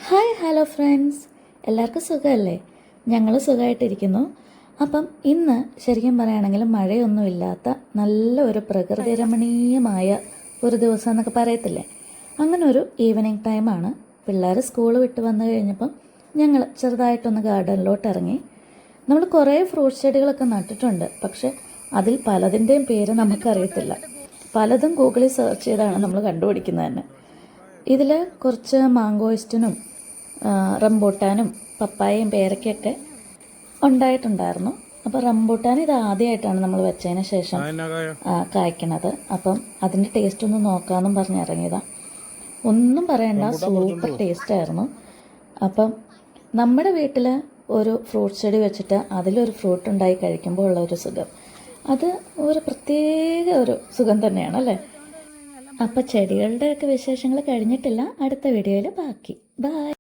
Hi hello friends, എല്ലാവർക്കും സുഖമല്ലേ? ഞങ്ങൾ സുഖമായിട്ടിരിക്കുന്നു. അപ്പം ഇന്ന് ശരിക്കും പറയുകയാണെങ്കിൽ മഴയൊന്നുമില്ലാത്ത നല്ല ഒരു പ്രകൃതി രമണീയമായ ഒരു ദിവസം എന്നൊക്കെ പറയത്തില്ലേ, അങ്ങനെ ഒരു ഈവനിങ് ടൈമാണ്. പിള്ളേർ സ്കൂൾ വിട്ട് വന്നു കഴിഞ്ഞപ്പം ഞങ്ങൾ ചെറുതായിട്ടൊന്ന് ഗാർഡനിലോട്ട് ഇറങ്ങി. നമ്മൾ കുറേ ഫ്രൂട്ട് ചെടികളൊക്കെ നട്ടിട്ടുണ്ട്, പക്ഷെ അതിൽ പലതിൻ്റെയും പേര് നമുക്കറിയത്തില്ല. പലതും ഗൂഗിളിൽ സെർച്ച് ചെയ്താണ് നമ്മൾ കണ്ടുപിടിക്കുന്നത് തന്നെ. ഇതിൽ കുറച്ച് മാങ്കോയിസ്റ്റിനും റംബൂട്ടാനും പപ്പായയും പേരയ്ക്കൊക്കെ ഉണ്ടായിട്ടുണ്ടായിരുന്നു. അപ്പോൾ റംബൂട്ടാൻ ഇത് ആദ്യമായിട്ടാണ് നമ്മൾ വെച്ചതിന് ശേഷം കായ്ക്കണത്. അപ്പം അതിൻ്റെ ടേസ്റ്റ് ഒന്ന് നോക്കാമെന്നും പറഞ്ഞ് ഇറങ്ങിയതാണ്. ഒന്നും പറയണ്ട, സൂപ്പർ ടേസ്റ്റായിരുന്നു. അപ്പം നമ്മുടെ വീട്ടിൽ ഒരു ഫ്രൂട്ട് ചെടി വെച്ചിട്ട് അതിലൊരു ഫ്രൂട്ട് ഉണ്ടായി കഴിക്കുമ്പോൾ ഉള്ളൊരു സുഖം, അത് ഒരു പ്രത്യേക ഒരു സുഖം തന്നെയാണ് അല്ലേ? അപ്പോൾ ചെടികളുടെയൊക്കെ വിശേഷങ്ങൾ കഴിഞ്ഞിട്ടില്ല, അടുത്ത വീഡിയോയിൽ ബാക്കി. ബൈ.